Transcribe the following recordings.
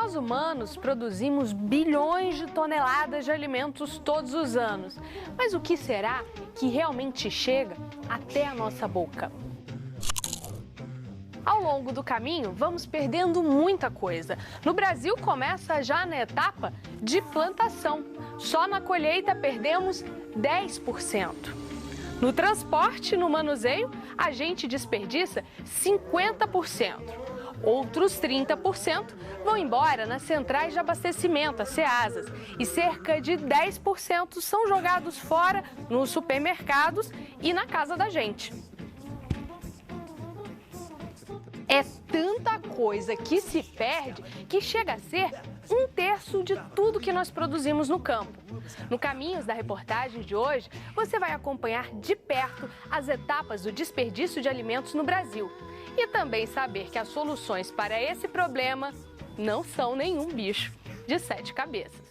Nós humanos produzimos bilhões de toneladas de alimentos todos os anos. Mas o que será que realmente chega até a nossa boca? Ao longo do caminho, vamos perdendo muita coisa. No Brasil, começa já na etapa de plantação. Só na colheita perdemos 10%. No transporte e no manuseio, a gente desperdiça 50%. Outros 30% vão embora nas centrais de abastecimento, as CEASAs, e cerca de 10% são jogados fora nos supermercados e na casa da gente. É tanta coisa que se perde que chega a ser 1/3 de tudo que nós produzimos no campo. No Caminhos da reportagem de hoje, você vai acompanhar de perto as etapas do desperdício de alimentos no Brasil e também saber que as soluções para esse problema não são nenhum bicho de 7 cabeças.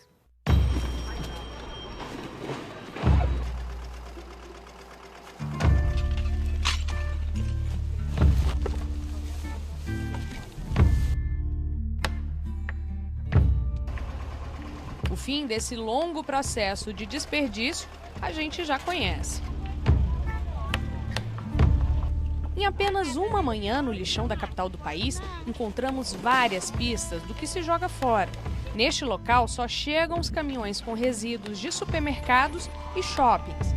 O fim desse longo processo de desperdício a gente já conhece. Em apenas uma manhã no lixão da capital do país, encontramos várias pistas do que se joga fora. Neste local só chegam os caminhões com resíduos de supermercados e shoppings.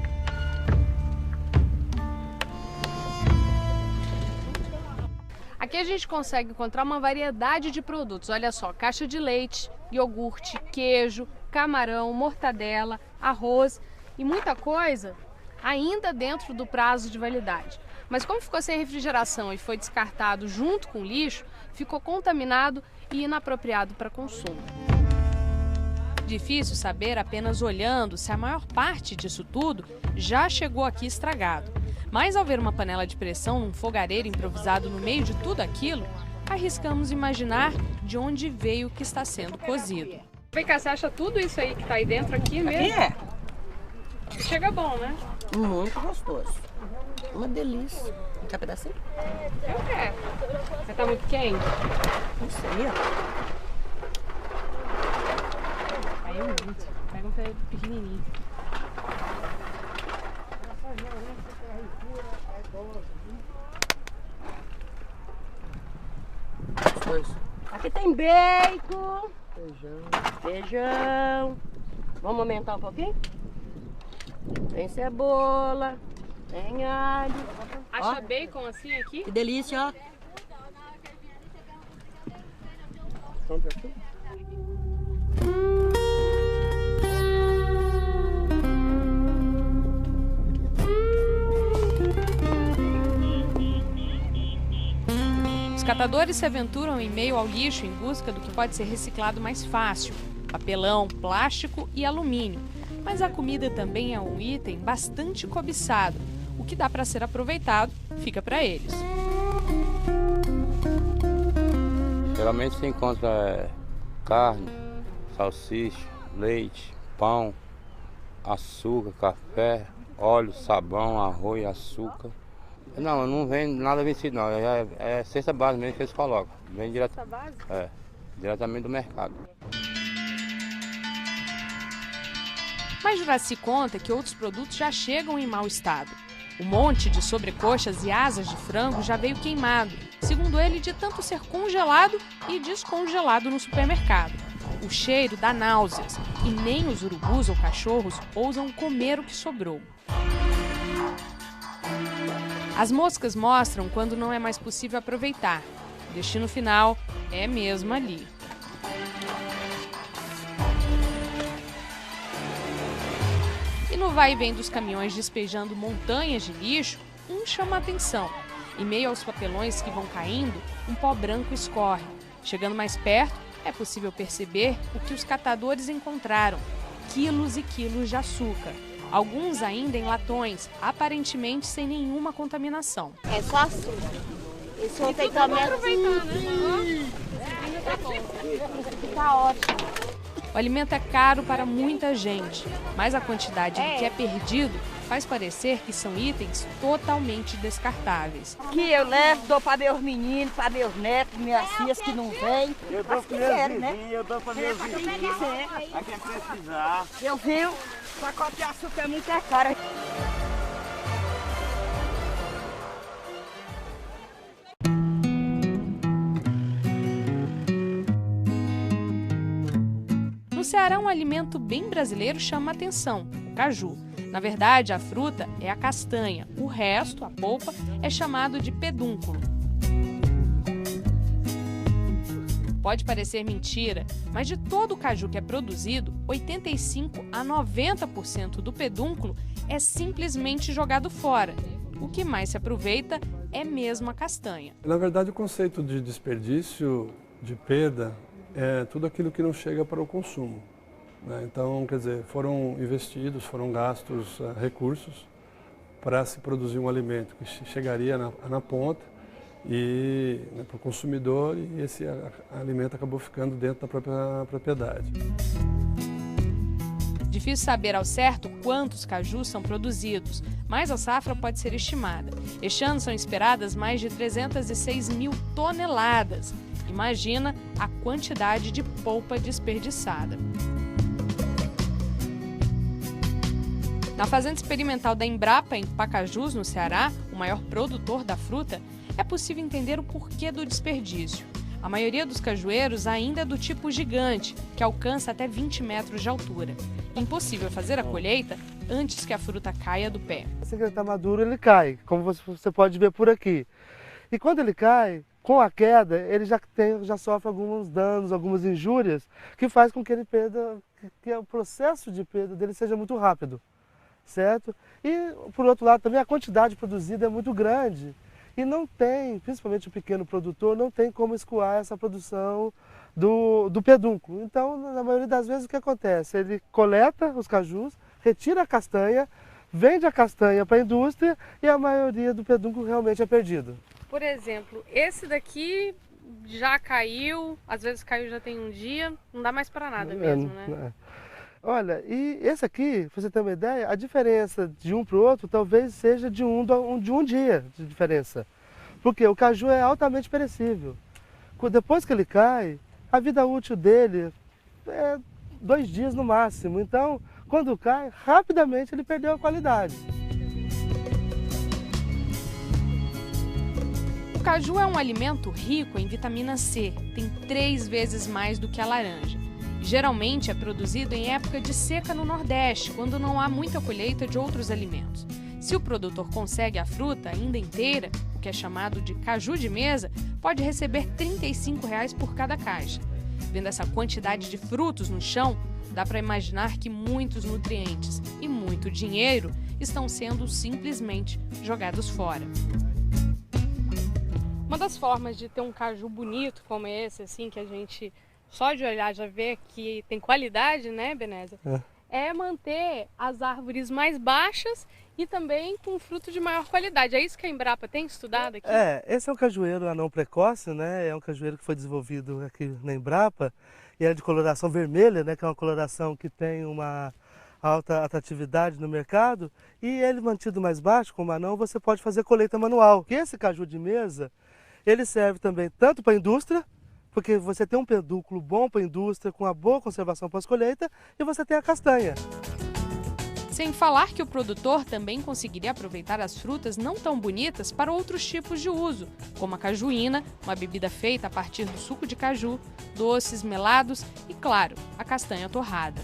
Aqui a gente consegue encontrar uma variedade de produtos. Olha só, caixa de leite, iogurte, queijo, camarão, mortadela, arroz e muita coisa ainda dentro do prazo de validade. Mas como ficou sem refrigeração e foi descartado junto com o lixo, ficou contaminado e inapropriado para consumo. Difícil saber apenas olhando se a maior parte disso tudo já chegou aqui estragado. Mas ao ver uma panela de pressão num fogareiro improvisado no meio de tudo aquilo, arriscamos imaginar de onde veio o que está sendo cozido. Vem cá, você acha tudo isso aí que está aí dentro aqui mesmo? Aqui é. Chega bom, né? Muito gostoso. Uma delícia. Quer um pedacinho? Eu quero. Mas tá muito quente? Não sei, ó. Aí é muito. Pega um pequenininho. Aqui tem bacon. Feijão. Vamos aumentar um pouquinho? Tem cebola. Tem alho. Acha Ó, bacon assim aqui? que delícia, ó. Os catadores se aventuram em meio ao lixo em busca do que pode ser reciclado mais fácil: papelão, plástico e alumínio. Mas a comida também é um item bastante cobiçado. O que dá para ser aproveitado fica para eles. Geralmente se encontra carne, salsicha, leite, pão, açúcar, café, óleo, sabão, arroz, açúcar. Não vem nada vencido não, é cesta básica mesmo que eles colocam. Vem diretamente do mercado. Mas Juraci conta que outros produtos já chegam em mau estado. O monte de sobrecoxas e asas de frango já veio queimado, segundo ele, de tanto ser congelado e descongelado no supermercado. O cheiro dá náuseas e nem os urubus ou cachorros ousam comer o que sobrou. As moscas mostram quando não é mais possível aproveitar. O destino final é mesmo ali. E no vai e vem dos caminhões despejando montanhas de lixo, um chama a atenção. Em meio aos papelões que vão caindo, um pó branco escorre. Chegando mais perto, é possível perceber o que os catadores encontraram: quilos e quilos de açúcar. Alguns ainda em latões, aparentemente sem nenhuma contaminação. É só açúcar. Esse outro aí também tá ótimo. O alimento é caro para muita gente, mas a quantidade do que é perdido faz parecer que são itens totalmente descartáveis. Que eu levo, dou para meus meninos, para meus netos, minhas filhas que não vêm. Eu dou para meus vizinhos, eu dou para meus vizinhos. A quem precisar. Eu vi, o pacote de açúcar é muito caro. No Ceará, um alimento bem brasileiro chama a atenção, o caju. Na verdade, a fruta é a castanha, o resto, a polpa, é chamado de pedúnculo. Pode parecer mentira, mas de todo o caju que é produzido, 85% a 90% do pedúnculo é simplesmente jogado fora. O que mais se aproveita é mesmo a castanha. Na verdade, o conceito de desperdício, de perda, é tudo aquilo que não chega para o consumo, né? Então, quer dizer, foram investidos, foram gastos recursos para se produzir um alimento que chegaria na ponta e, né, para o consumidor, e esse alimento acabou ficando dentro da própria propriedade. Difícil saber ao certo quantos cajus são produzidos, mas a safra pode ser estimada. Este ano são esperadas mais de 306 mil toneladas. Imagina a quantidade de polpa desperdiçada. Na fazenda experimental da Embrapa, em Pacajus, no Ceará, o maior produtor da fruta, é possível entender o porquê do desperdício. A maioria dos cajueiros ainda é do tipo gigante, que alcança até 20 metros de altura. É impossível fazer a colheita antes que a fruta caia do pé. Assim que ele está maduro, ele cai, como você pode ver por aqui. E quando ele cai, com a queda, ele já sofre alguns danos, algumas injúrias, que faz com que ele perda, que o processo de perda dele seja muito rápido, certo? E, por outro lado, também a quantidade produzida é muito grande. E não tem, principalmente o pequeno produtor, não tem como escoar essa produção do pedúnculo. Então, na maioria das vezes, o que acontece? Ele coleta os cajus, retira a castanha, vende a castanha para a indústria e a maioria do pedúnculo realmente é perdido. Por exemplo, esse daqui já caiu, às vezes caiu já tem um dia, não dá mais para nada mesmo, né? Olha, e esse aqui, para você ter uma ideia, a diferença de um para o outro talvez seja de um dia de diferença. Porque o caju é altamente perecível. Depois que ele cai, a vida útil dele é 2 dias no máximo. Então, quando cai, rapidamente ele perdeu a qualidade. O caju é um alimento rico em vitamina C, tem 3 vezes mais do que a laranja. Geralmente é produzido em época de seca no Nordeste, quando não há muita colheita de outros alimentos. Se o produtor consegue a fruta ainda inteira, o que é chamado de caju de mesa, pode receber R$ 35 por cada caixa. Vendo essa quantidade de frutos no chão, dá para imaginar que muitos nutrientes e muito dinheiro estão sendo simplesmente jogados fora. Uma das formas de ter um caju bonito como esse, assim, que a gente só de olhar já vê que tem qualidade, né, Benézia? É manter as árvores mais baixas e também com fruto de maior qualidade. É isso que a Embrapa tem estudado aqui? Esse é um cajueiro anão precoce, né? É um cajueiro que foi desenvolvido aqui na Embrapa e é de coloração vermelha, né? Que é uma coloração que tem uma alta atratividade no mercado. E ele mantido mais baixo, como anão, você pode fazer colheita manual. E esse caju de mesa, ele serve também tanto para a indústria, porque você tem um pedúnculo bom para a indústria, com uma boa conservação pós-colheita, e você tem a castanha. Sem falar que o produtor também conseguiria aproveitar as frutas não tão bonitas para outros tipos de uso, como a cajuína, uma bebida feita a partir do suco de caju, doces, melados e, claro, a castanha torrada.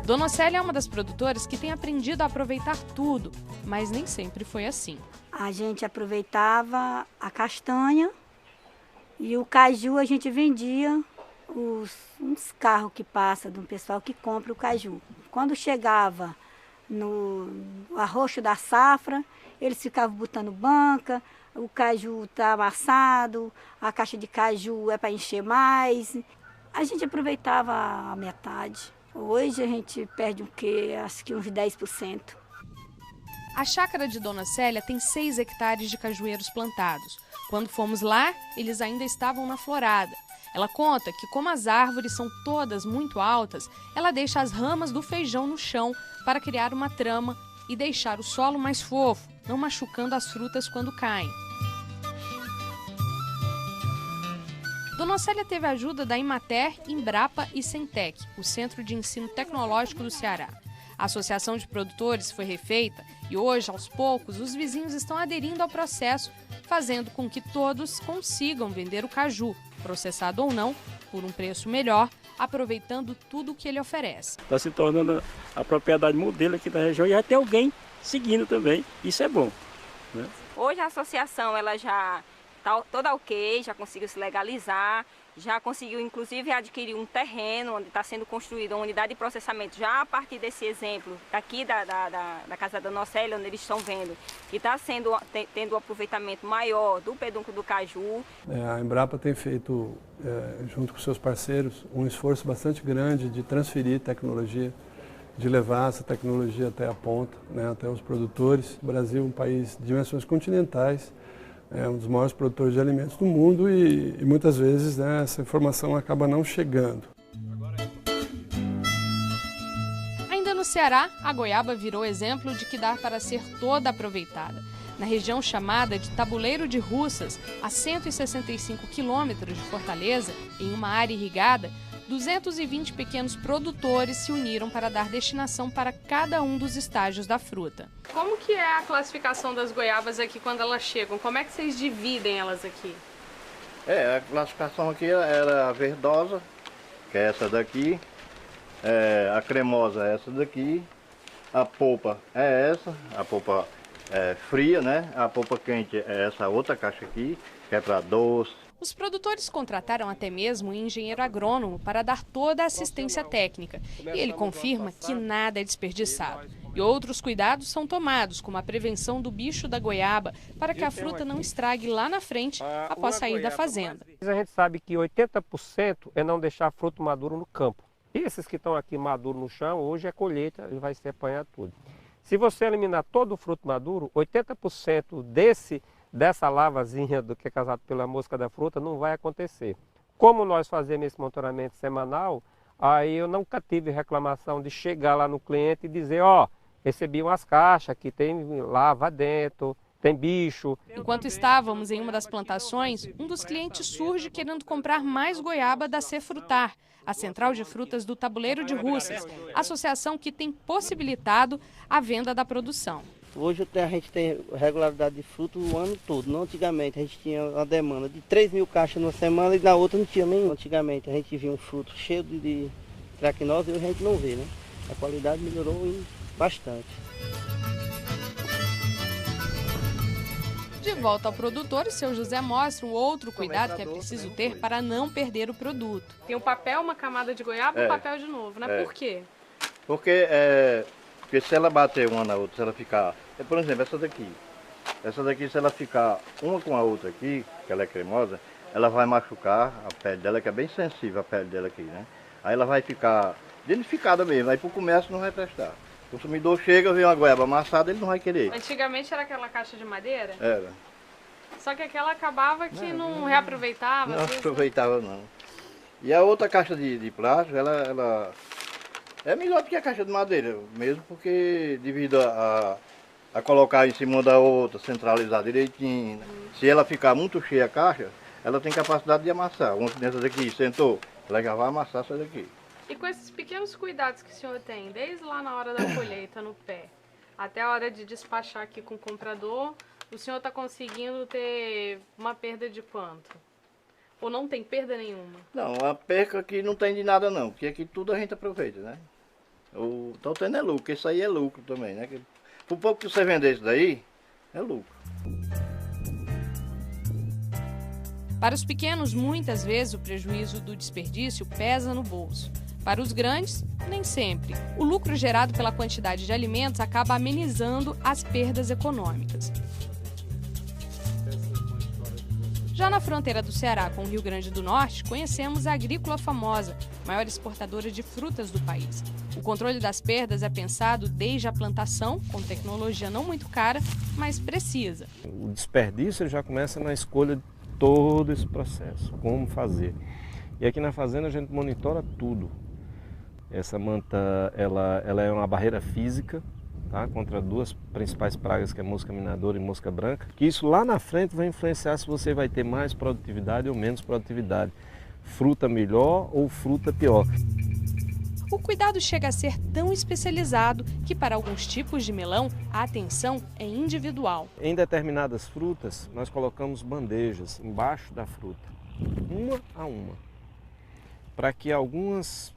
Dona Célia é uma das produtoras que tem aprendido a aproveitar tudo, mas nem sempre foi assim. A gente aproveitava a castanha e o caju a gente vendia uns carros que passam de um pessoal que compra o caju. Quando chegava no arroxo da safra, eles ficavam botando banca, o caju está amassado, a caixa de caju é para encher mais. A gente aproveitava a metade. Hoje a gente perde o quê? Acho que uns 10%. A chácara de Dona Célia tem 6 hectares de cajueiros plantados. Quando fomos lá, eles ainda estavam na florada. Ela conta que, como as árvores são todas muito altas, ela deixa as ramas do feijão no chão para criar uma trama e deixar o solo mais fofo, não machucando as frutas quando caem. Dona Célia teve a ajuda da Imater, Embrapa e Centec, o Centro de Ensino Tecnológico do Ceará. A associação de produtores foi refeita e hoje, aos poucos, os vizinhos estão aderindo ao processo, fazendo com que todos consigam vender o caju, processado ou não, por um preço melhor, aproveitando tudo o que ele oferece. Está se tornando a propriedade modelo aqui da região e até alguém seguindo também. Isso é bom, né? Hoje a associação ela já está toda ok, já conseguiu se legalizar, já conseguiu inclusive adquirir um terreno onde está sendo construída uma unidade de processamento já a partir desse exemplo daqui da casa da Dona Célia, onde eles estão vendo que está tendo um aproveitamento maior do pedúnculo do caju. A Embrapa tem feito, junto com seus parceiros, um esforço bastante grande de transferir tecnologia, de levar essa tecnologia até a ponta, né, até os produtores. O Brasil é um país de dimensões continentais, é um dos maiores produtores de alimentos do mundo e muitas vezes, né, essa informação acaba não chegando. Ainda no Ceará, a goiaba virou exemplo de que dá para ser toda aproveitada. Na região chamada de Tabuleiro de Russas, a 165 quilômetros de Fortaleza, em uma área irrigada, 220 pequenos produtores se uniram para dar destinação para cada um dos estágios da fruta. Como que é a classificação das goiabas aqui quando elas chegam? Como é que vocês dividem elas aqui? A classificação aqui era a verdosa, que é essa daqui, a cremosa é essa daqui, a polpa é essa, a polpa fria, né? A polpa quente é essa outra caixa aqui, que é para doce. Os produtores contrataram até mesmo um engenheiro agrônomo para dar toda a assistência técnica. E ele confirma que nada é desperdiçado. E outros cuidados são tomados, como a prevenção do bicho da goiaba, para que a fruta não estrague lá na frente após sair da fazenda. A gente sabe que 80% é não deixar fruto maduro no campo. E esses que estão aqui maduros no chão, hoje é colheita e vai ser apanhado tudo. Se você eliminar todo o fruto maduro, 80% dessa lavazinha do que é causado pela mosca da fruta não vai acontecer. Como nós fazemos esse monitoramento semanal, aí eu nunca tive reclamação de chegar lá no cliente e dizer, recebi umas caixas que tem lava dentro, tem bicho. Enquanto estávamos em uma das plantações, um dos clientes surge querendo comprar mais goiaba da Cefrutar, a central de frutas do Tabuleiro de Russas, associação que tem possibilitado a venda da produção. Hoje a gente tem regularidade de fruto o ano todo. Não, antigamente a gente tinha uma demanda de 3.000 caixas numa semana e na outra não tinha nenhum. Antigamente a gente via um fruto cheio de traquinose e hoje a gente não vê, né? A qualidade melhorou bastante. De volta ao produtor, o seu José mostra um outro cuidado que é preciso ter para não perder o produto. Tem um papel, uma camada de goiaba e um papel de novo, né? Por quê? Porque se ela bater uma na outra, se ela ficar... Por exemplo, essa daqui se ela ficar uma com a outra aqui, que ela é cremosa, ela vai machucar a pele dela, que é bem sensível a pele dela aqui, né? Aí ela vai ficar danificada mesmo, aí pro comércio não vai prestar. O consumidor chega, vê uma goiaba amassada, ele não vai querer. Antigamente era aquela caixa de madeira? Era. Só que aquela acabava que não reaproveitava? Não aproveitava não. E a outra caixa de plástico, ela é melhor do que a caixa de madeira, mesmo porque devido a colocar em cima da outra, centralizar direitinho. Né? Se ela ficar muito cheia a caixa, ela tem capacidade de amassar. Uma dessas aqui sentou, ela já vai amassar essa daqui. E com esses pequenos cuidados que o senhor tem, desde lá na hora da colheita no pé, até a hora de despachar aqui com o comprador, o senhor está conseguindo ter uma perda de quanto? Ou não tem perda nenhuma? Não, a perca aqui não tem de nada não, porque aqui tudo a gente aproveita, né? Então tendo é lucro, isso aí é lucro também, né? Por pouco que você vender isso daí, é lucro. Para os pequenos, muitas vezes o prejuízo do desperdício pesa no bolso. Para os grandes, nem sempre. O lucro gerado pela quantidade de alimentos acaba amenizando as perdas econômicas. Já na fronteira do Ceará com o Rio Grande do Norte, conhecemos a Agrícola Famosa, maior exportadora de frutas do país. O controle das perdas é pensado desde a plantação, com tecnologia não muito cara, mas precisa. O desperdício já começa na escolha de todo esse processo, como fazer. E aqui na fazenda a gente monitora tudo. Essa manta, ela é uma barreira física, tá? Contra duas principais pragas, que é mosca minadora e mosca branca. Que isso lá na frente vai influenciar se você vai ter mais produtividade ou menos produtividade. Fruta melhor ou fruta pior. O cuidado chega a ser tão especializado que para alguns tipos de melão a atenção é individual. Em determinadas frutas nós colocamos bandejas embaixo da fruta, uma a uma, para que algumas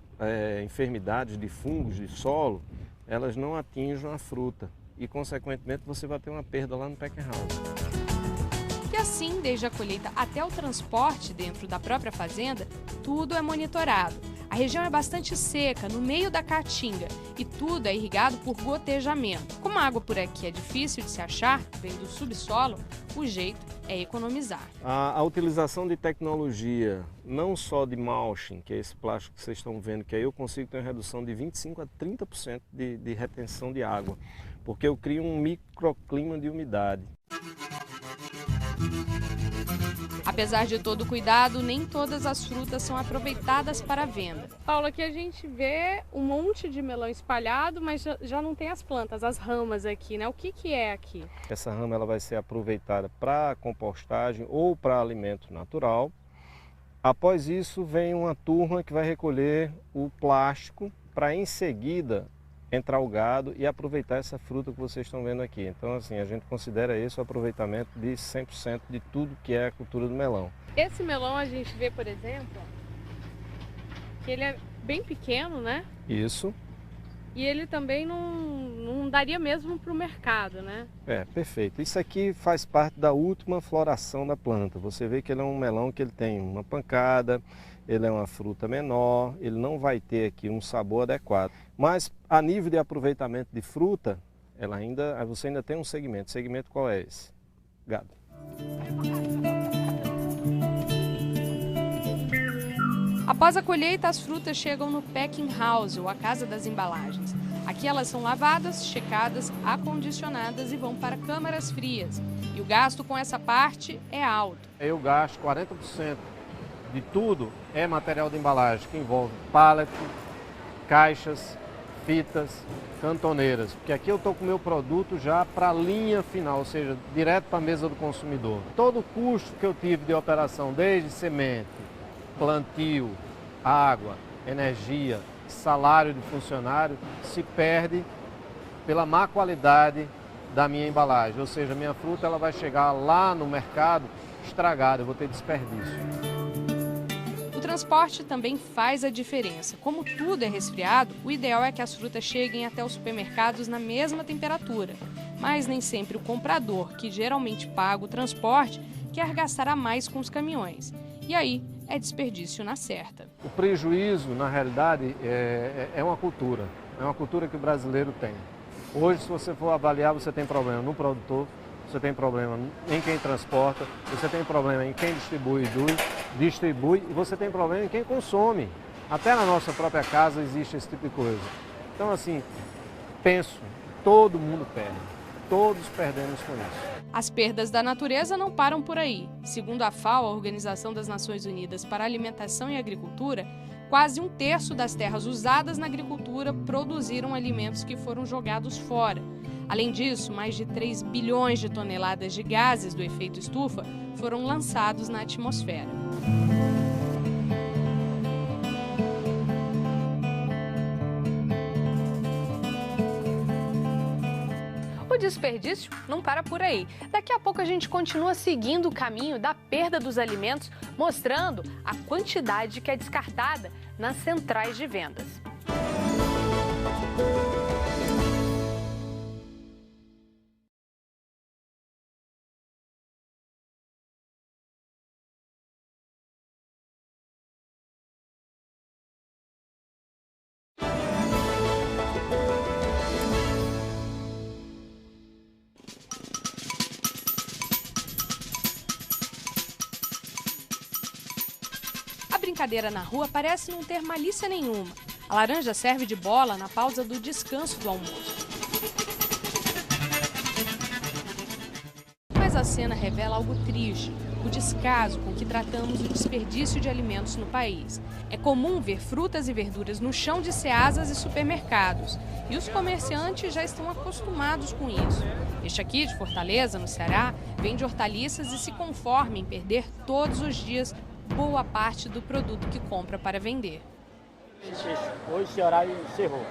enfermidades de fungos de solo, elas não atinjam a fruta e, consequentemente, você vai ter uma perda lá no packing house. E assim, desde a colheita até o transporte dentro da própria fazenda, tudo é monitorado. A região é bastante seca, no meio da caatinga, e tudo é irrigado por gotejamento. Como a água por aqui é difícil de se achar, vem do subsolo, o jeito é economizar. A utilização de tecnologia, não só de mulching, que é esse plástico que vocês estão vendo, que aí eu consigo ter uma redução de 25% a 30% de retenção de água, porque eu crio um microclima de umidade. Apesar de todo o cuidado, nem todas as frutas são aproveitadas para a venda. Paulo, aqui a gente vê um monte de melão espalhado, mas já não tem as plantas, as ramas aqui, né? O que é aqui? Essa rama ela vai ser aproveitada para compostagem ou para alimento natural. Após isso, vem uma turma que vai recolher o plástico para, em seguida, entrar o gado e aproveitar essa fruta que vocês estão vendo aqui. Então, assim, a gente considera esse o aproveitamento de 100% de tudo que é a cultura do melão. Esse melão a gente vê, por exemplo, que ele é bem pequeno, né? Isso. E ele também não daria mesmo para o mercado, né? É, perfeito. Isso aqui faz parte da última floração da planta. Você vê que ele é um melão que ele tem uma pancada, ele é uma fruta menor, ele não vai ter aqui um sabor adequado. Mas a nível de aproveitamento de fruta, você ainda tem um segmento. O segmento qual é esse? Gado. Após a colheita, as frutas chegam no packing house, ou a casa das embalagens. Aqui elas são lavadas, checadas, acondicionadas e vão para câmaras frias. E o gasto com essa parte é alto. Eu gasto 40% de tudo é material de embalagem, que envolve pallet, caixas, fitas, cantoneiras. Porque aqui eu estou com o meu produto já para a linha final, ou seja, direto para a mesa do consumidor. Todo o custo que eu tive de operação, desde semente, plantio, água, energia, salário de funcionário, se perde pela má qualidade da minha embalagem. Ou seja, minha fruta ela vai chegar lá no mercado estragada, eu vou ter desperdício. O transporte também faz a diferença. Como tudo é resfriado, o ideal é que as frutas cheguem até os supermercados na mesma temperatura. Mas nem sempre o comprador, que geralmente paga o transporte, quer gastar a mais com os caminhões. E aí é desperdício na certa. O prejuízo, na realidade, é uma cultura. É uma cultura que o brasileiro tem. Hoje, se você for avaliar, você tem problema no produtor, você tem problema em quem transporta, você tem problema em quem distribui e você tem problema em quem consome. Até na nossa própria casa existe esse tipo de coisa. Então, assim, penso, todo mundo perde. Todos perdemos com isso. As perdas da natureza não param por aí. Segundo a FAO, a Organização das Nações Unidas para a Alimentação e Agricultura, quase 1/3 das terras usadas na agricultura produziram alimentos que foram jogados fora. Além disso, mais de 3 bilhões de toneladas de gases do efeito estufa foram lançados na atmosfera. O desperdício não para por aí. Daqui a pouco a gente continua seguindo o caminho da perda dos alimentos, mostrando a quantidade que é descartada nas centrais de vendas. A brincadeira na rua parece não ter malícia nenhuma. A laranja serve de bola na pausa do descanso do almoço. Mas a cena revela algo triste. o descaso com que tratamos o desperdício de alimentos no país. É comum ver frutas e verduras no chão de ceasas e supermercados, e os comerciantes já estão acostumados com isso. Este aqui, de Fortaleza, no Ceará, vende hortaliças e se conforma em perder todos os dias boa parte do produto que compra para vender. Hoje esse horário encerrou.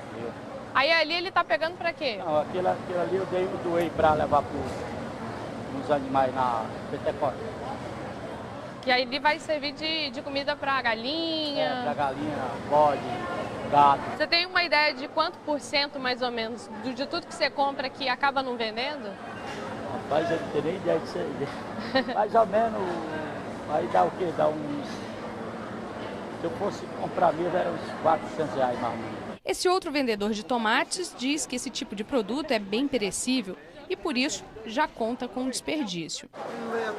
Aí ali ele tá pegando para quê? Não, aquilo ali eu doei para levar para os animais na Petecó. Que aí ele vai servir de comida para galinha? Para galinha, bode, gato. Você tem uma ideia de quanto por cento, mais ou menos, de tudo que você compra que acaba não vendendo? Rapaz, eu não tenho nem ideia disso aí. Mais ou menos, aí dá o quê? Dá uns... Se eu fosse comprar mesmo, era uns R$400 mais ou menos. Esse outro vendedor de tomates diz que esse tipo de produto é bem perecível e, por isso, já conta com desperdício.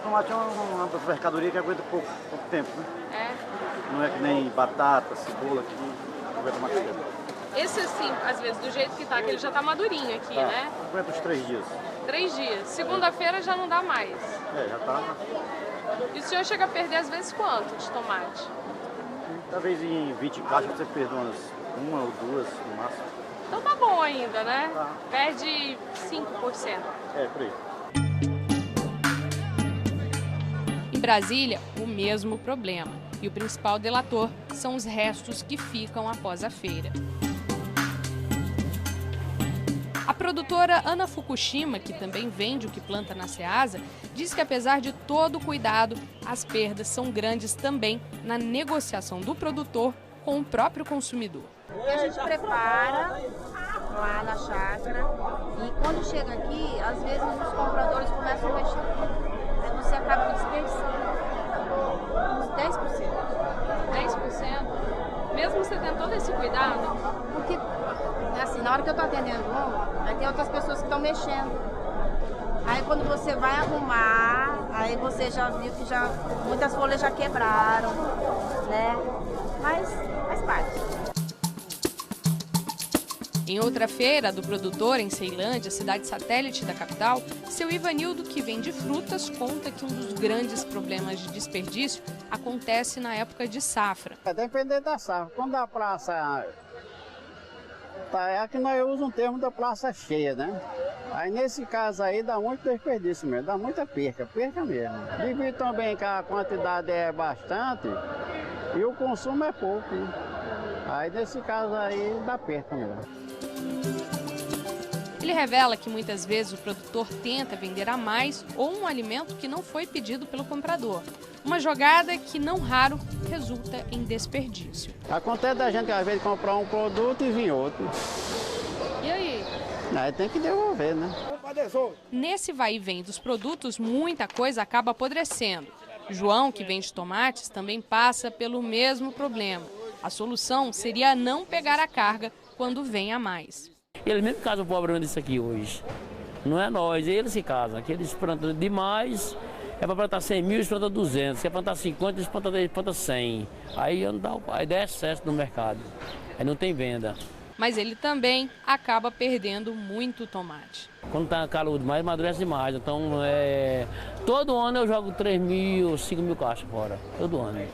Tomate é uma mercadoria que aguenta pouco tempo, né? É? Não é que nem batata, cebola, que aguenta mais tempo. Esse, assim, às vezes, do jeito que tá, que ele já tá madurinho aqui, né? Aguenta uns 3 dias. 3 dias. Segunda-feira já não dá mais. Já tá. E o senhor chega a perder, às vezes, quanto de tomate? Talvez em 20 caixas você perde umas 1 ou 2 no máximo. Então tá bom ainda, né? Tá. Perde 5%. Por aí. Em Brasília, o mesmo problema. E o principal delator são os restos que ficam após a feira. A produtora Ana Fukushima, que também vende o que planta na Ceasa, diz que apesar de todo o cuidado, as perdas são grandes também na negociação do produtor com o próprio consumidor. A gente prepara lá na chácara e quando chega aqui, às vezes os compradores começam a mexer. Aí você acaba desperdiçando uns 10%. 10%? Mesmo você tendo todo esse cuidado? Porque, assim, na hora que eu estou atendendo um, aí tem outras pessoas que estão mexendo. Aí quando você vai arrumar, aí você já viu que muitas folhas já quebraram, né? Mas faz parte. Em outra feira do produtor, em Ceilândia, cidade satélite da capital, seu Ivanildo, que vende frutas, conta que um dos grandes problemas de desperdício acontece na época de safra. Depende da safra. Quando a praça... É que nós usamos um termo da praça cheia, né? Aí nesse caso aí dá muito desperdício mesmo, dá muita perca mesmo. Devido também que a quantidade é bastante e o consumo é pouco, né? Aí nesse caso aí dá perca mesmo. Ele revela que muitas vezes o produtor tenta vender a mais ou um alimento que não foi pedido pelo comprador. Uma jogada que, não raro, resulta em desperdício. Acontece da gente às vezes comprar um produto e vir outro. E aí? Aí tem que devolver, né? Nesse vai e vem dos produtos, muita coisa acaba apodrecendo. João, que vende tomates, também passa pelo mesmo problema. A solução seria não pegar a carga quando vem a mais. Eles mesmo casam o problema disso aqui hoje. Não é nós, eles se casam. Aqui eles plantam demais, é para plantar 100 mil, eles plantam 200. Quer plantar 50, eles plantam 100. Aí dá excesso no mercado, aí não tem venda. Mas ele também acaba perdendo muito tomate. Quando está calor demais, amadurece demais. Então, todo ano eu jogo 3 mil, 5 mil caixas fora. Todo ano.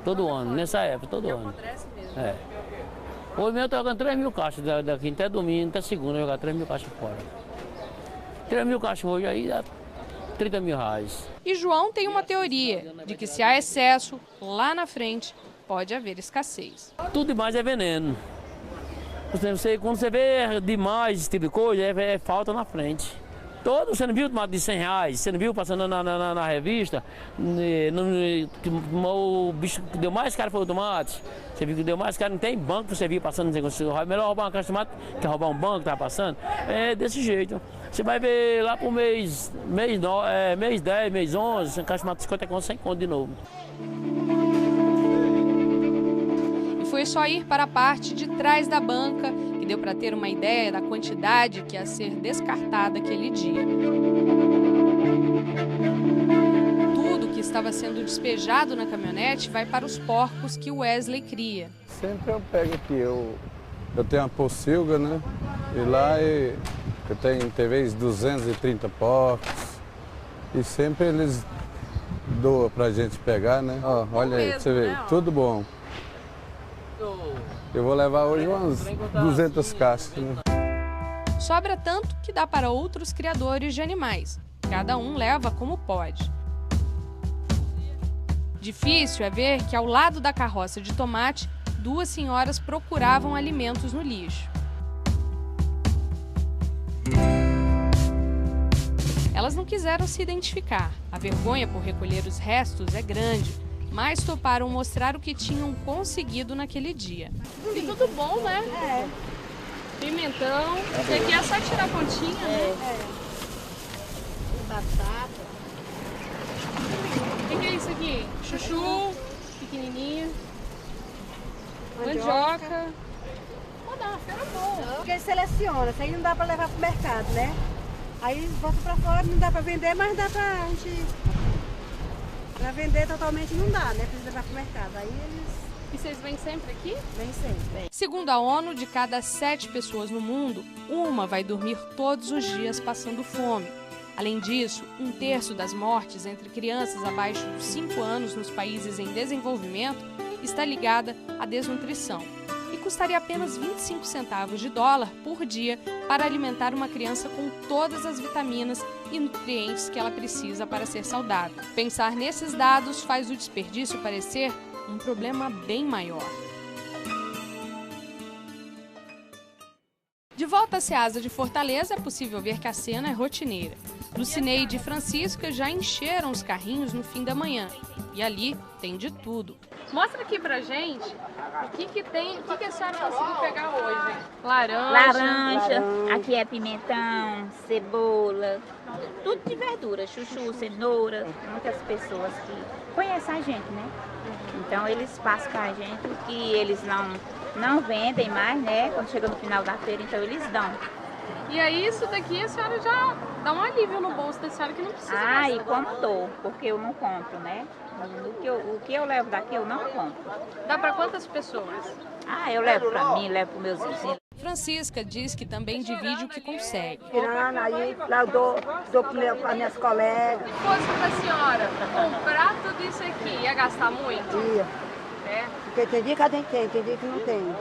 Todo ano, nessa época, todo ano. Apodrece mesmo. Hoje mesmo eu estou jogando 3 mil caixas, daqui até domingo, até segunda, eu jogar 3 mil caixas fora. 3 mil caixas hoje aí dá 30 mil reais. E João tem uma teoria de que se há excesso, lá na frente pode haver escassez. Tudo demais é veneno. Quando você vê demais esse tipo de coisa, é falta na frente. Você não viu tomate de 100 reais? Você não viu passando na revista? O bicho que deu mais caro foi o tomate. Você viu que deu mais caro, não tem banco que você viu passando. É melhor roubar uma caixa de tomate que roubar um banco que está passando. É desse jeito. Você vai ver lá para o mês 10, mês 11, a caixa de tomate de 50 conto, 100 conto de novo. E foi só ir para a parte de trás da banca que deu para ter uma ideia da quantidade que ia ser descartada aquele dia. Tudo que estava sendo despejado na caminhonete vai para os porcos que o Wesley cria. Sempre eu pego aqui, eu tenho uma pocilga, né? E lá eu tenho talvez 230 porcos. E sempre eles doa pra gente pegar, né? Ó, olha aí, você vê, tudo bom. Eu vou levar hoje umas 200 caixas, né? Sobra tanto que dá para outros criadores de animais. Cada um leva como pode. Difícil é ver que ao lado da carroça de tomate, 2 senhoras procuravam alimentos no lixo. Elas não quiseram se identificar. A vergonha por recolher os restos é grande, mas toparam mostrar o que tinham conseguido naquele dia. E tudo bom, né? É. Pimentão. Isso aqui é só tirar a pontinha, né? É. Batata. O que é isso aqui? Chuchu, pequenininho. Mandioca. Pô, dá uma feira boa. Porque ele seleciona, isso aí não dá pra levar pro mercado, né? Aí bota pra fora, não dá pra vender, mas dá pra gente... Pra vender totalmente não dá, né? Precisa levar pro mercado. Aí eles... E vocês vêm sempre aqui? Vêm sempre. Segundo a ONU, de cada 7 pessoas no mundo, uma vai dormir todos os dias passando fome. Além disso, 1/3 das mortes entre crianças abaixo dos 5 anos nos países em desenvolvimento está ligada à desnutrição. E custaria apenas 25 centavos de dólar por dia para alimentar uma criança com todas as vitaminas e nutrientes que ela precisa para ser saudável. Pensar nesses dados faz o desperdício parecer um problema bem maior. De volta à Ceasa de Fortaleza, é possível ver que a cena é rotineira. Lucineide e Francisca já encheram os carrinhos no fim da manhã. E ali tem de tudo. Mostra aqui pra gente o que tem, o que a senhora conseguiu pegar hoje. Laranja, aqui é pimentão, cebola, tudo de verdura, chuchu, cenoura. Muitas pessoas que conhecem a gente, né? Então eles passam pra gente o que eles não vendem mais, né? Quando chega no final da feira, então eles dão. E aí isso daqui a senhora já dá um alívio no bolso da senhora que não precisa mais. E como dou, porque eu não compro, né? O que eu levo daqui eu não compro. Dá para quantas pessoas? Eu levo para mim, levo para meus vizinhos. Francisca diz que também divide o que consegue. Tirando, aí lá eu dou para minhas colegas. Se fosse para a senhora comprar tudo isso aqui, ia gastar muito? Ia. É? Porque tem dia que a gente tem dia que não tem.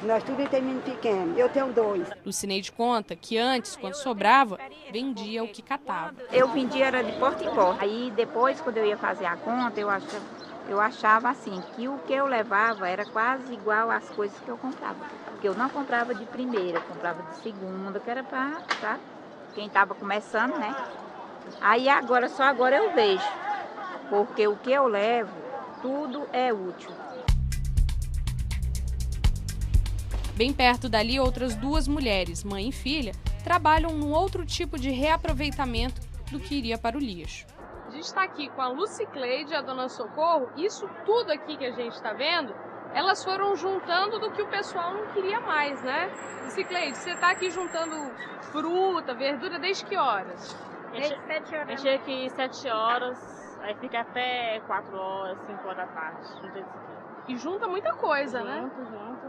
Nós tudo tem menino pequeno, eu tenho 2. Lucineide conta que antes, quando sobrava, vendia o que catava. Eu vendia era de porta em porta. Aí depois, quando eu ia fazer a conta, eu achava assim, que o que eu levava era quase igual às coisas que eu comprava. Porque eu não comprava de primeira, eu comprava de segunda, que era para quem estava começando, né? Aí agora, só agora eu vejo. Porque o que eu levo, tudo é útil. Bem perto dali, outras 2 mulheres, mãe e filha, trabalham num outro tipo de reaproveitamento do que iria para o lixo. A gente está aqui com a Lucicleide e a Dona Socorro. Isso tudo aqui que a gente está vendo, elas foram juntando do que o pessoal não queria mais, né? Lucicleide, você está aqui juntando fruta, verdura, desde que horas? Desde 7 horas. A gente chega aqui 7 horas, aí fica até 4 horas, 5 horas da tarde. E junta muita coisa, né?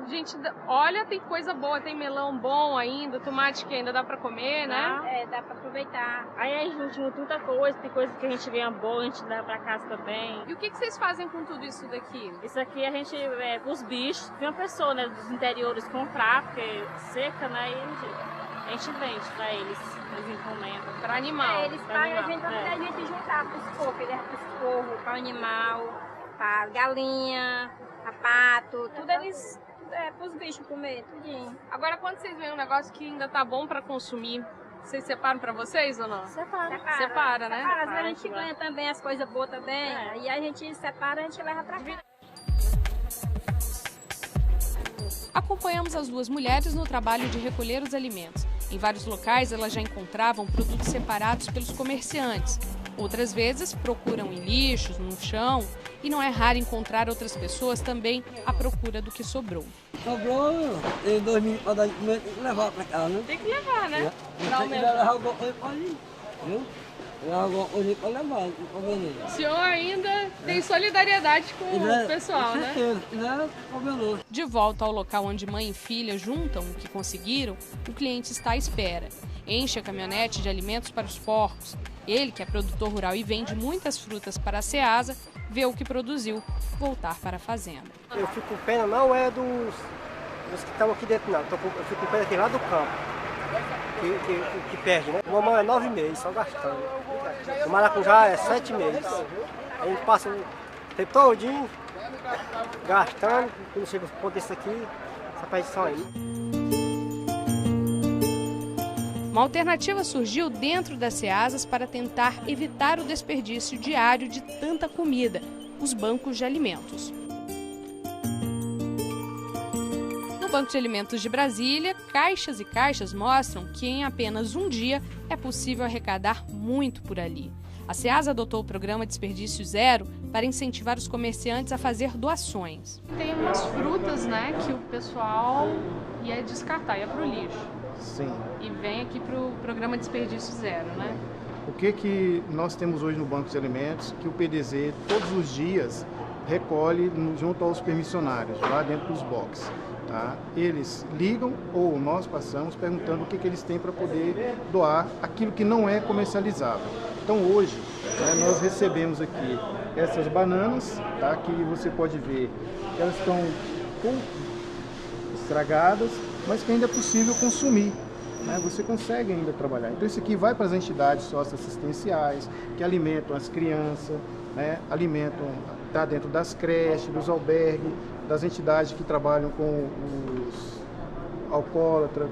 Gente, olha, tem coisa boa, tem melão bom ainda, tomate que ainda dá pra comer, né? Dá pra aproveitar. Aí a gente junta muita coisa, tem coisa que a gente ganha boa, a gente dá pra casa também. E o que vocês fazem com tudo isso daqui? Isso aqui a gente, os bichos, tem uma pessoa, né, dos interiores comprar, porque seca, né, e a gente vende pra eles encomendam. Pra animal. Eles pagam a gente pra a gente juntar pros porcos, ele leva pros porcos, pra animal, pra galinha, pra pato, tudo eles... pros bichos comer, tudinho. Agora, quando vocês veem um negócio que ainda tá bom pra consumir, vocês separam pra vocês ou não? Separa, né? Separa. Às vezes a gente ganha também as coisas boas também, e a gente separa, a gente leva pra casa. Acompanhamos as 2 mulheres no trabalho de recolher os alimentos. Em vários locais, elas já encontravam produtos separados pelos comerciantes. Outras vezes, procuram em lixos, no chão, e não é raro encontrar outras pessoas também à procura do que sobrou. Sobrou, em 2 minutos para levar para casa, né? Tem que levar, né? Não, o senhor ainda tem solidariedade com o pessoal, né? De volta ao local onde mãe e filha juntam o que conseguiram, o cliente está à espera. Enche a caminhonete de alimentos para os porcos. Ele, que é produtor rural e vende muitas frutas para a Ceasa, vê o que produziu voltar para a fazenda. Eu fico com pena não é dos que estão aqui dentro, não. Eu fico com pena aqui lá do campo, que perde, né? O mamão é 9 meses, só gastando. O maracujá é 7 meses. A gente passa o tempo todinho gastando, quando chega o ponto desse aqui, essa perdição aí. Uma alternativa surgiu dentro das Ceasas para tentar evitar o desperdício diário de tanta comida, os bancos de alimentos. No Banco de Alimentos de Brasília, caixas e caixas mostram que em apenas um dia é possível arrecadar muito por ali. A Ceasa adotou o programa Desperdício Zero para incentivar os comerciantes a fazer doações. Tem umas frutas, né, que o pessoal ia descartar, ia para o lixo. Sim. E vem aqui para o programa Desperdício Zero, né? O que nós temos hoje no Banco de Alimentos, que o PDZ todos os dias recolhe junto aos permissionários, lá dentro dos boxes. Tá? Eles ligam ou nós passamos perguntando o que eles têm para poder doar aquilo que não é comercializável. Então hoje nós recebemos aqui essas bananas, tá? Que você pode ver que elas estão um pouco estragadas, mas que ainda é possível consumir. Né? Você consegue ainda trabalhar. Então isso aqui vai para as entidades socioassistenciais, que alimentam as crianças, né? Alimentam, tá dentro das creches, dos albergues, das entidades que trabalham com os alcoólatras.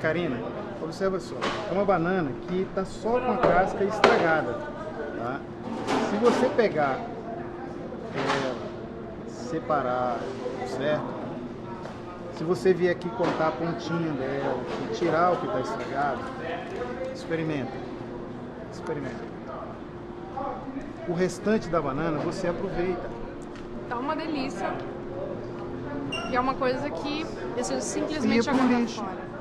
Karina, observa só, é uma banana que está só com a casca estragada. Tá? Se você pegar ela, separar, certo? Se você vier aqui cortar a pontinha dela e tirar o que está estragado, experimenta. O restante da banana você aproveita. Tá uma delícia. E é uma coisa que você simplesmente joga fora.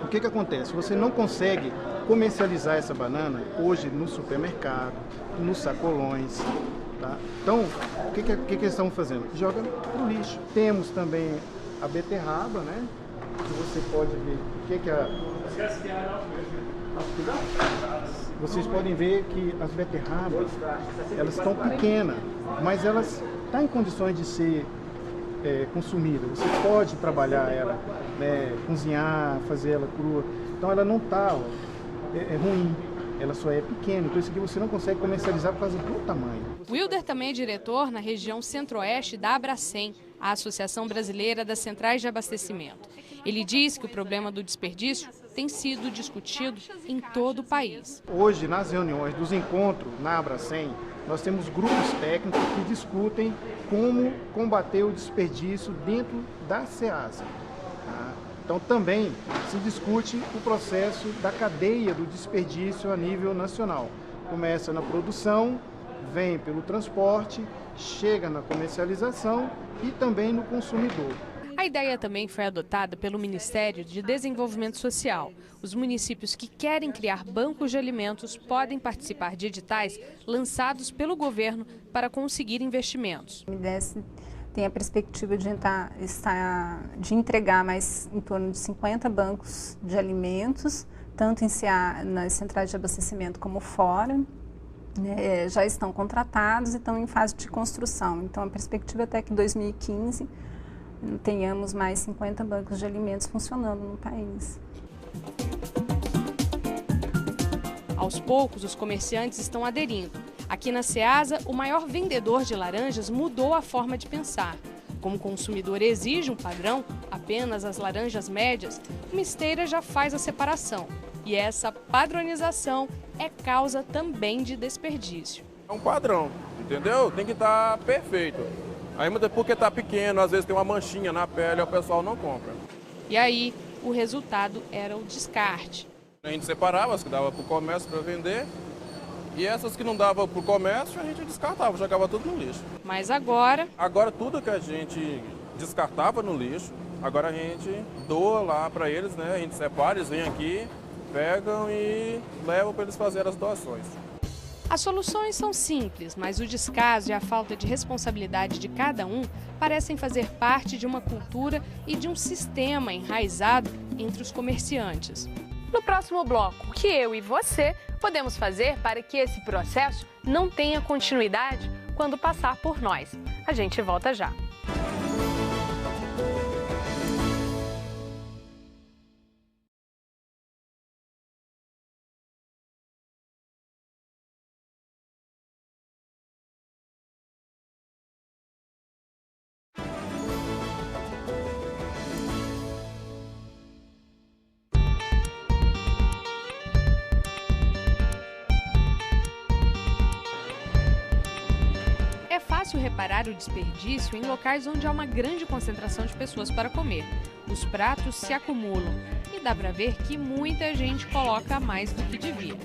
O que acontece? Você não consegue comercializar essa banana hoje no supermercado, nos sacolões. Tá? Então, o que eles estão fazendo? Joga no lixo. Temos também a beterraba, né? Que você pode ver Vocês podem ver que as beterrabas, elas estão pequenas, mas elas estão em condições de ser consumida. Você pode trabalhar ela, né, cozinhar, fazer ela crua. Então ela não está ruim, ela só é pequena. Então isso aqui você não consegue comercializar por causa do tamanho. Wilder também é diretor na região centro-oeste da Abracem, a Associação Brasileira das Centrais de Abastecimento. Ele diz que o problema do desperdício tem sido discutido em todo o país. Hoje, nas reuniões dos encontros na Abracem, nós temos grupos técnicos que discutem como combater o desperdício dentro da Ceasa. Tá? Então também se discute o processo da cadeia do desperdício a nível nacional. Começa na produção, vem pelo transporte, chega na comercialização e também no consumidor. A ideia também foi adotada pelo Ministério de Desenvolvimento Social. Os municípios que querem criar bancos de alimentos podem participar de editais lançados pelo governo para conseguir investimentos. O MDS tem a perspectiva de entregar mais em torno de 50 bancos de alimentos, tanto nas centrais de abastecimento como fora. Já estão contratados e estão em fase de construção. Então a perspectiva é até que em 2015 tenhamos mais 50 bancos de alimentos funcionando no país. Aos poucos, os comerciantes estão aderindo. Aqui na Ceasa, o maior vendedor de laranjas mudou a forma de pensar. Como o consumidor exige um padrão, apenas as laranjas médias, uma esteira já faz a separação. E essa padronização é causa também de desperdício. É um padrão, entendeu? Tem que estar perfeito. Aí porque está pequeno, às vezes tem uma manchinha na pele, o pessoal não compra. E aí, o resultado era o descarte. A gente separava as que dava para o comércio para vender e essas que não dava para o comércio a gente descartava, jogava tudo no lixo. Mas agora... Agora tudo que a gente descartava no lixo, agora a gente doa lá para eles, né? A gente separa, eles vêm aqui, pegam e levam para eles fazerem as doações. As soluções são simples, mas o descaso e a falta de responsabilidade de cada um parecem fazer parte de uma cultura e de um sistema enraizado entre os comerciantes. No próximo bloco, o que eu e você podemos fazer para que esse processo não tenha continuidade quando passar por nós? A gente volta já. É fácil reparar o desperdício em locais onde há uma grande concentração de pessoas para comer. Os pratos se acumulam e dá para ver que muita gente coloca mais do que devia.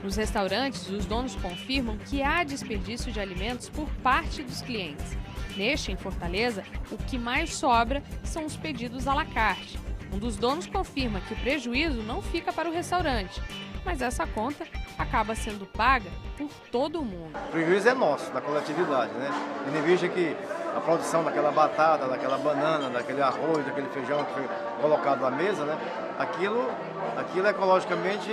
Nos restaurantes, os donos confirmam que há desperdício de alimentos por parte dos clientes. Neste, em Fortaleza, o que mais sobra são os pedidos à la carte. Um dos donos confirma que o prejuízo não fica para o restaurante, mas essa conta acaba sendo paga por todo mundo. O prejuízo é nosso, da coletividade, né? Tendo em vista que a produção daquela batata, daquela banana, daquele arroz, daquele feijão que foi colocado na mesa, né? Aquilo ecologicamente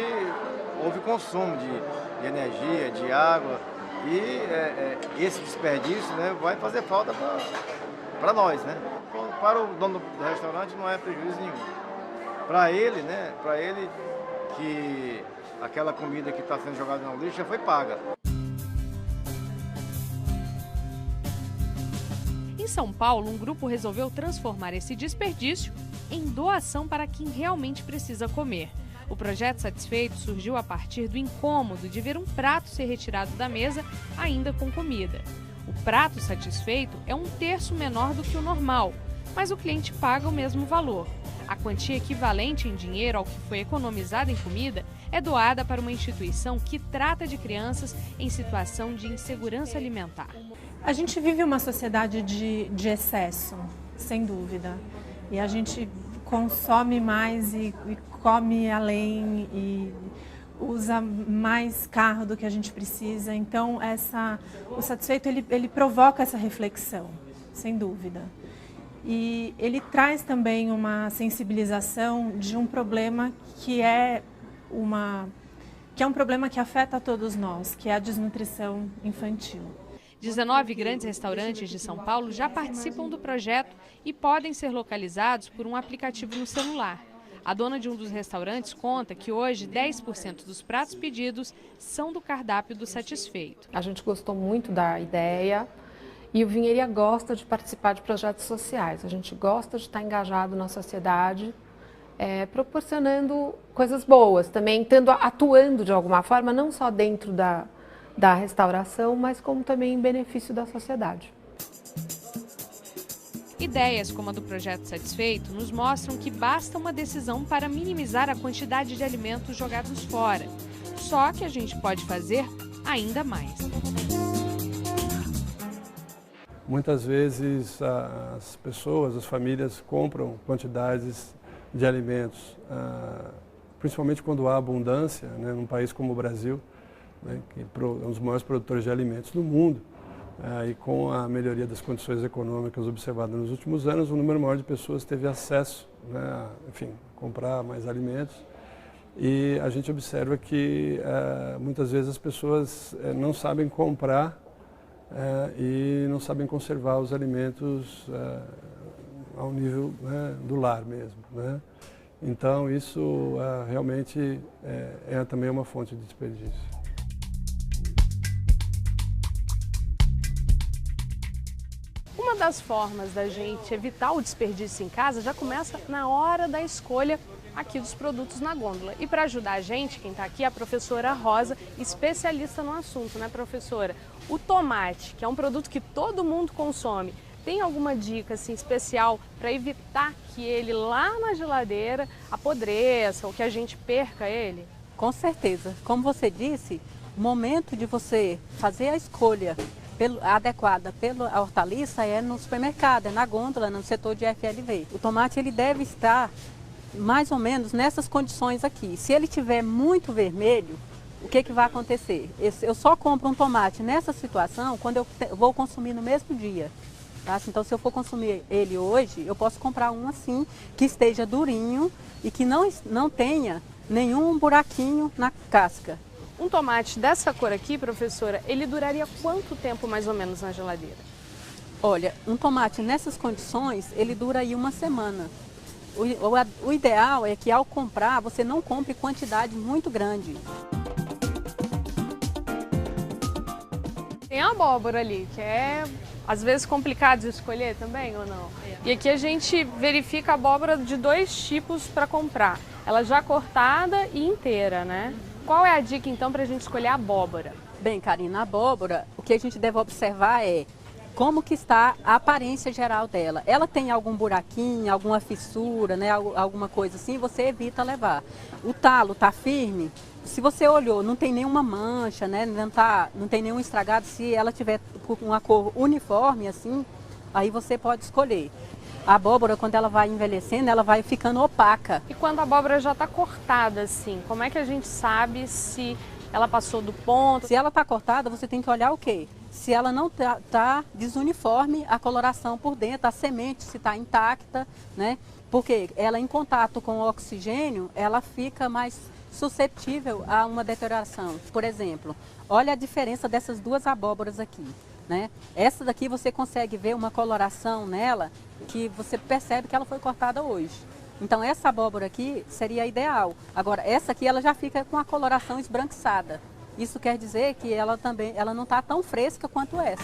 houve consumo de energia, de água e esse desperdício, né, vai fazer falta para nós, né? Para o dono do restaurante não é prejuízo nenhum. Para ele, né? Para ele que aquela comida que está sendo jogada no lixo já foi paga. Em São Paulo, um grupo resolveu transformar esse desperdício em doação para quem realmente precisa comer. O projeto Satisfeito surgiu a partir do incômodo de ver um prato ser retirado da mesa ainda com comida. O prato satisfeito é 1/3 menor do que o normal, mas o cliente paga o mesmo valor. A quantia equivalente em dinheiro ao que foi economizado em comida é doada para uma instituição que trata de crianças em situação de insegurança alimentar. A gente vive uma sociedade de excesso, sem dúvida. E a gente consome mais e come além e usa mais carro do que a gente precisa. Então, o Satisfeito ele provoca essa reflexão, sem dúvida. E ele traz também uma sensibilização de um problema que é um problema que afeta a todos nós, que é a desnutrição infantil. 19 grandes restaurantes de São Paulo já participam do projeto e podem ser localizados por um aplicativo no celular. A dona de um dos restaurantes conta que hoje 10% dos pratos pedidos são do cardápio do Satisfeito. A gente gostou muito da ideia e o Vinheria gosta de participar de projetos sociais. A gente gosta de estar engajado na sociedade, proporcionando coisas boas, também atuando de alguma forma, não só dentro da restauração, mas como também em benefício da sociedade. Ideias como a do Projeto Satisfeito nos mostram que basta uma decisão para minimizar a quantidade de alimentos jogados fora. Só que a gente pode fazer ainda mais. Muitas vezes as pessoas, as famílias compram quantidades de alimentos, principalmente quando há abundância, né, num país como o Brasil, né, que é um dos maiores produtores de alimentos do mundo. E com a melhoria das condições econômicas observadas nos últimos anos, um número maior de pessoas teve acesso, né, a, enfim, comprar mais alimentos. E a gente observa que muitas vezes as pessoas não sabem comprar e não sabem conservar os alimentos ao nível, né, do lar mesmo, né? Então isso realmente é também uma fonte de desperdício. Uma das formas da gente evitar o desperdício em casa já começa na hora da escolha aqui dos produtos na gôndola. E para ajudar a gente, quem está aqui é a professora Rosa, especialista no assunto, né, professora? O tomate, que é um produto que todo mundo consome, tem alguma dica assim, especial para evitar que ele lá na geladeira apodreça ou que a gente perca ele? Com certeza. Como você disse, o momento de você fazer a escolha adequada pela hortaliça é no supermercado, é na gôndola, no setor de FLV. O tomate ele deve estar mais ou menos nessas condições aqui. Se ele tiver muito vermelho, o que vai acontecer? Eu só compro um tomate nessa situação quando eu vou consumir no mesmo dia. Tá? Então, se eu for consumir ele hoje, eu posso comprar um assim, que esteja durinho e que não tenha nenhum buraquinho na casca. Um tomate dessa cor aqui, professora, ele duraria quanto tempo mais ou menos na geladeira? Olha, um tomate nessas condições, ele dura aí uma semana. O ideal é que ao comprar, você não compre quantidade muito grande. Tem a abóbora ali, que é às vezes complicado de escolher também, ou não? E aqui a gente verifica a abóbora de 2 tipos para comprar. Ela já cortada e inteira, né? Qual é a dica então para a gente escolher a abóbora? Bem, Karina, a abóbora, o que a gente deve observar é como que está a aparência geral dela. Ela tem algum buraquinho, alguma fissura, né, alguma coisa assim, você evita levar. O talo está firme, se você olhou, não tem nenhuma mancha, né, não tem nenhum estragado, se ela tiver com uma cor uniforme assim, aí você pode escolher. A abóbora, quando ela vai envelhecendo, ela vai ficando opaca. E quando a abóbora já está cortada assim, como é que a gente sabe se ela passou do ponto? Se ela está cortada, você tem que olhar o quê? Se ela não tá desuniforme, a coloração por dentro, a semente se está intacta, né? Porque ela em contato com o oxigênio, ela fica mais suscetível a uma deterioração. Por exemplo, olha a diferença dessas 2 abóboras aqui, né? Essa daqui você consegue ver uma coloração nela que você percebe que ela foi cortada hoje. Então essa abóbora aqui seria ideal. Agora essa aqui ela já fica com a coloração esbranquiçada. Isso quer dizer que ela não está tão fresca quanto essa.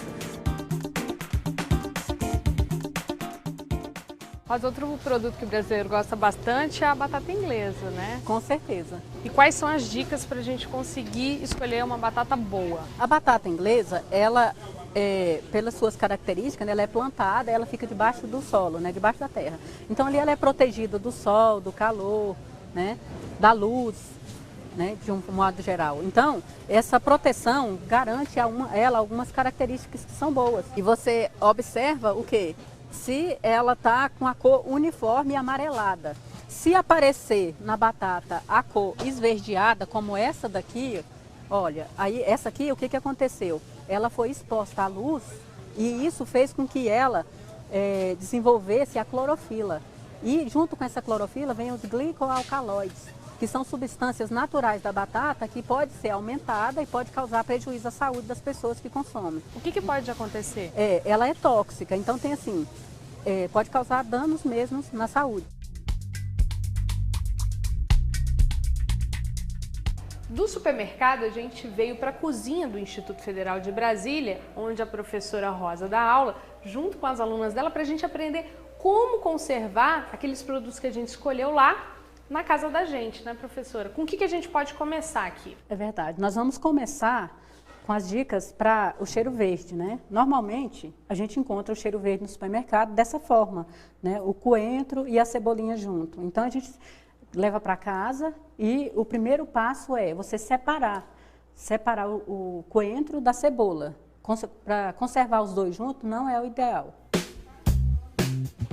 Mas outro produto que o brasileiro gosta bastante é a batata inglesa, né? Com certeza. E quais são as dicas para a gente conseguir escolher uma batata boa? A batata inglesa, ela, pelas suas características, né, ela é plantada, ela fica debaixo do solo, né, debaixo da terra. Então ali ela é protegida do sol, do calor, né, da luz, né, de um modo geral. Então, essa proteção garante a ela algumas características que são boas. E você observa o quê? Se ela está com a cor uniforme e amarelada. Se aparecer na batata a cor esverdeada, como essa daqui, olha, aí essa aqui, o que aconteceu? Ela foi exposta à luz e isso fez com que ela desenvolvesse a clorofila. E junto com essa clorofila vem os glicoalcaloides, que são substâncias naturais da batata que pode ser aumentada e pode causar prejuízo à saúde das pessoas que consomem. O que pode acontecer? Ela é tóxica, então tem assim, pode causar danos mesmo na saúde. Do supermercado a gente veio para a cozinha do Instituto Federal de Brasília, onde a professora Rosa dá aula, junto com as alunas dela, para a gente aprender como conservar aqueles produtos que a gente escolheu lá na casa da gente, né, professora? Com o que a gente pode começar aqui? É verdade. Nós vamos começar com as dicas para o cheiro verde, né? Normalmente, a gente encontra o cheiro verde no supermercado dessa forma, né? O coentro e a cebolinha junto. Então, a gente leva para casa e o primeiro passo é você separar o coentro da cebola. Para conservar os dois juntos não é o ideal.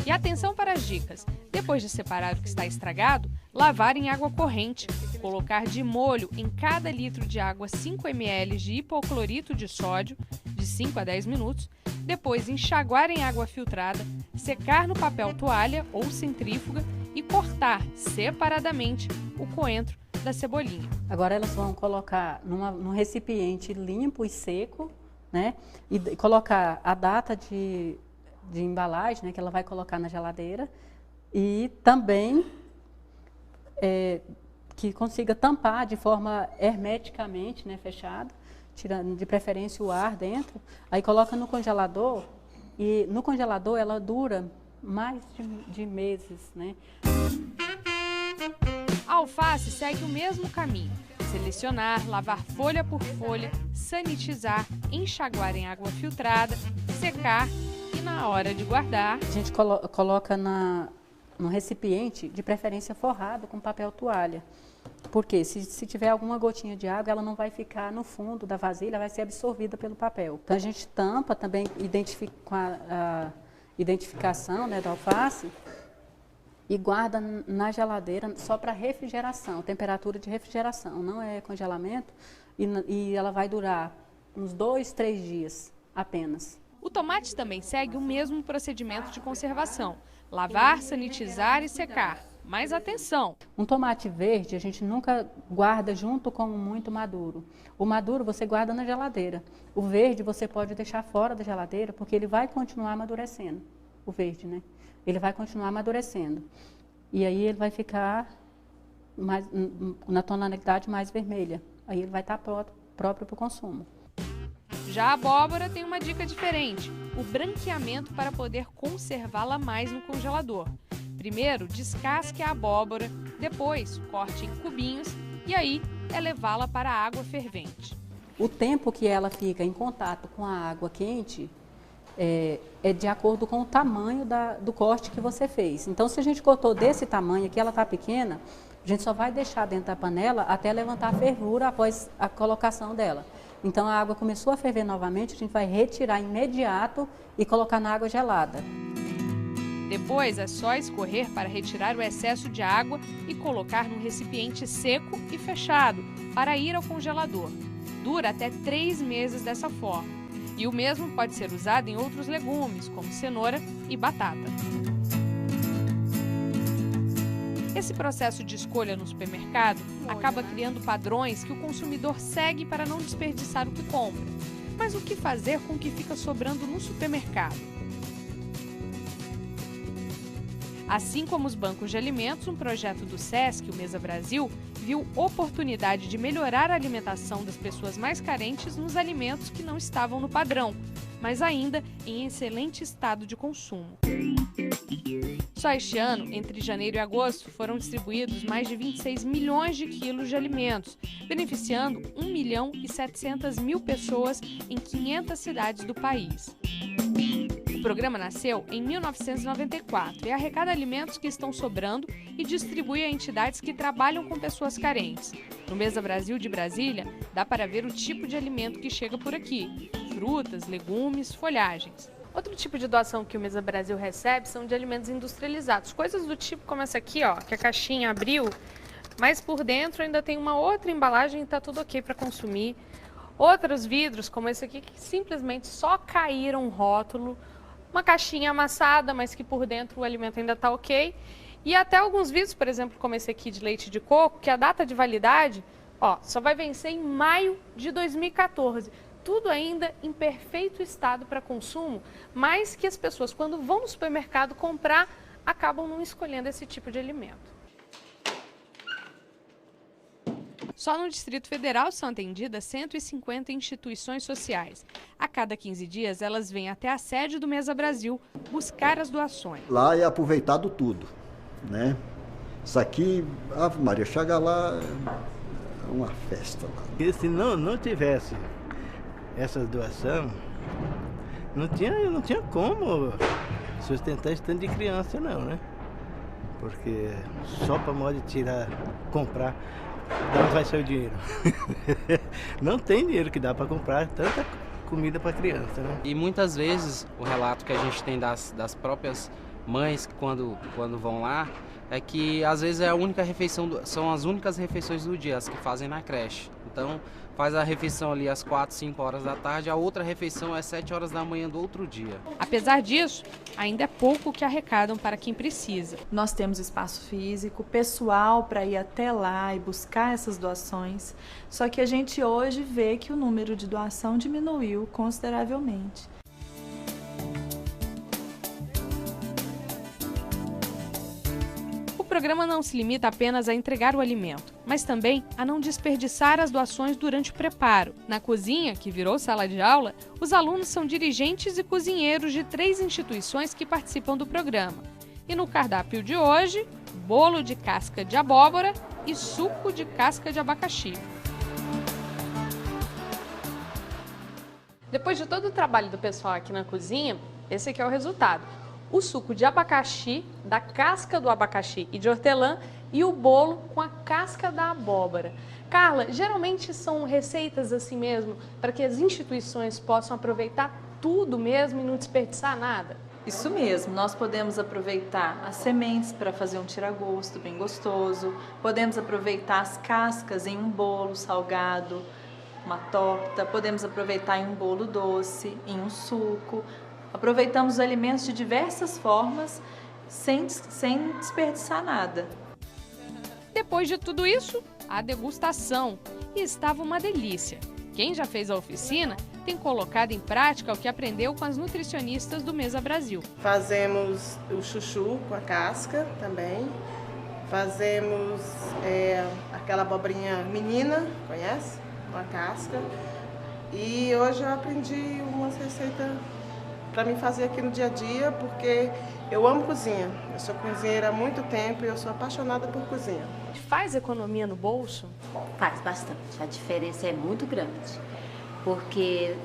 E atenção para as dicas. Depois de separar o que está estragado, lavar em água corrente, colocar de molho em cada litro de água 5 ml de hipoclorito de sódio, de 5 a 10 minutos, depois enxaguar em água filtrada, secar no papel toalha ou centrífuga e cortar separadamente o coentro da cebolinha. Agora elas vão colocar num recipiente limpo e seco, né? E colocar a data de embalagem, né, que ela vai colocar na geladeira e também que consiga tampar de forma hermeticamente, né, fechada, tirando de preferência o ar dentro. Aí coloca no congelador e no congelador ela dura mais de meses, né? A alface segue o mesmo caminho. Selecionar, lavar folha por folha, sanitizar, enxaguar em água filtrada, secar e na hora de guardar... A gente coloca num recipiente, de preferência forrado com papel toalha. Porque se tiver alguma gotinha de água, ela não vai ficar no fundo da vasilha, vai ser absorvida pelo papel. Então a gente tampa também com a identificação, né, da alface e guarda na geladeira só para refrigeração, temperatura de refrigeração, não é congelamento, e ela vai durar uns 2, 3 dias apenas. O tomate também segue o mesmo procedimento de conservação: lavar, sanitizar e secar. Mas atenção! Um tomate verde a gente nunca guarda junto com o muito maduro. O maduro você guarda na geladeira. O verde você pode deixar fora da geladeira porque ele vai continuar amadurecendo. O verde, né? Ele vai continuar amadurecendo. E aí ele vai ficar na tonalidade mais vermelha. Aí ele vai estar próprio para o consumo. Já a abóbora tem uma dica diferente: o branqueamento para poder conservá-la mais no congelador. Primeiro, descasque a abóbora, depois corte em cubinhos e aí é levá-la para a água fervente. O tempo que ela fica em contato com a água quente é de acordo com o tamanho do corte que você fez. Então, se a gente cortou desse tamanho aqui, ela está pequena, a gente só vai deixar dentro da panela até levantar a fervura após a colocação dela. Então, a água começou a ferver novamente, a gente vai retirar imediato e colocar na água gelada. Depois é só escorrer para retirar o excesso de água e colocar num recipiente seco e fechado para ir ao congelador. Dura até 3 meses dessa forma. E o mesmo pode ser usado em outros legumes, como cenoura e batata. Esse processo de escolha no supermercado acaba criando padrões que o consumidor segue para não desperdiçar o que compra. Mas o que fazer com o que fica sobrando no supermercado? Assim como os bancos de alimentos, um projeto do SESC, o Mesa Brasil, viu oportunidade de melhorar a alimentação das pessoas mais carentes nos alimentos que não estavam no padrão, mas ainda em excelente estado de consumo. Só este ano, entre janeiro e agosto, foram distribuídos mais de 26 milhões de quilos de alimentos, beneficiando 1.700.000 pessoas em 500 cidades do país. O programa nasceu em 1994 e arrecada alimentos que estão sobrando e distribui a entidades que trabalham com pessoas carentes. No Mesa Brasil de Brasília, dá para ver o tipo de alimento que chega por aqui: frutas, legumes, folhagens. Outro tipo de doação que o Mesa Brasil recebe são de alimentos industrializados, coisas do tipo como essa aqui, ó, que a caixinha abriu, mas por dentro ainda tem uma outra embalagem e está tudo ok para consumir. Outros vidros, como esse aqui, que simplesmente só caíram um rótulo, uma caixinha amassada, mas que por dentro o alimento ainda está ok. E até alguns vidros, por exemplo, como esse aqui de leite de coco, que a data de validade, ó, só vai vencer em maio de 2014. Tudo ainda em perfeito estado para consumo, mas que as pessoas, quando vão no supermercado comprar, acabam não escolhendo esse tipo de alimento. Só no Distrito Federal são atendidas 150 instituições sociais. A cada 15 dias, elas vêm até a sede do Mesa Brasil buscar as doações. Lá é aproveitado tudo, né? Isso aqui, Ave Maria, chega lá, é uma festa lá. E se não tivesse essa doação, não tinha como sustentar esse tanto de criança não, né? Porque só para modo de comprar, de onde vai ser o dinheiro? Não tem dinheiro que dá para comprar tanta comida para criança, né? E muitas vezes o relato que a gente tem das próprias mães quando vão lá é que às vezes é a única refeição, são as únicas refeições do dia, as que fazem na creche. Então faz a refeição ali às 4, 5 horas da tarde, a outra refeição é às 7 horas da manhã do outro dia. Apesar disso, ainda é pouco o que arrecadam para quem precisa. Nós temos espaço físico, pessoal para ir até lá e buscar essas doações, só que a gente hoje vê que o número de doação diminuiu consideravelmente. O programa não se limita apenas a entregar o alimento, mas também a não desperdiçar as doações durante o preparo. Na cozinha, que virou sala de aula, os alunos são dirigentes e cozinheiros de 3 instituições que participam do programa. E no cardápio de hoje, bolo de casca de abóbora e suco de casca de abacaxi. Depois de todo o trabalho do pessoal aqui na cozinha, esse aqui é o resultado. O suco de abacaxi, da casca do abacaxi e de hortelã e o bolo com a casca da abóbora. Carla, geralmente são receitas assim mesmo para que as instituições possam aproveitar tudo mesmo e não desperdiçar nada? Isso mesmo, nós podemos aproveitar as sementes para fazer um tira-gosto bem gostoso, podemos aproveitar as cascas em um bolo salgado, uma torta, podemos aproveitar em um bolo doce, em um suco. Aproveitamos os alimentos de diversas formas, sem desperdiçar nada. Depois de tudo isso, a degustação. E estava uma delícia. Quem já fez a oficina tem colocado em prática o que aprendeu com as nutricionistas do Mesa Brasil. Fazemos o chuchu com a casca também. Fazemos aquela abobrinha menina, conhece? Com a casca. E hoje eu aprendi uma receita para mim fazer aqui no dia a dia, porque eu amo cozinha. Eu sou cozinheira há muito tempo e eu sou apaixonada por cozinha. Faz economia no bolso? Faz bastante. A diferença é muito grande. Porque,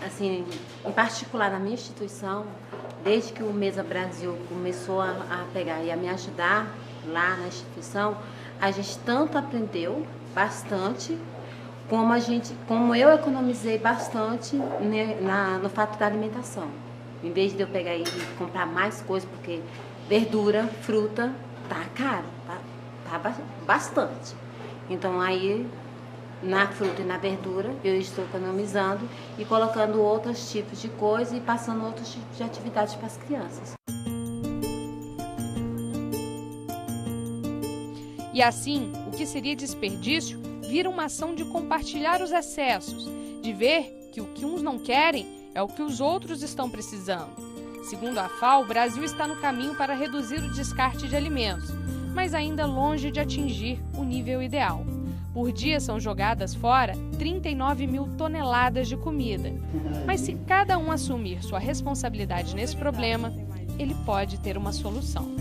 assim, em particular na minha instituição, desde que o Mesa Brasil começou a pegar e a me ajudar lá na instituição, a gente tanto aprendeu bastante, como eu economizei bastante no fato da alimentação. Em vez de eu pegar e comprar mais coisas, porque verdura, fruta, tá caro, tá bastante. Então aí, na fruta e na verdura, eu estou economizando e colocando outros tipos de coisas e passando outros tipos de atividades para as crianças. E assim, o que seria desperdício vira uma ação de compartilhar os excessos, de ver que o que uns não querem é o que os outros estão precisando. Segundo a FAO, o Brasil está no caminho para reduzir o descarte de alimentos, mas ainda longe de atingir o nível ideal. Por dia são jogadas fora 39 mil toneladas de comida. Mas se cada um assumir sua responsabilidade nesse problema, ele pode ter uma solução.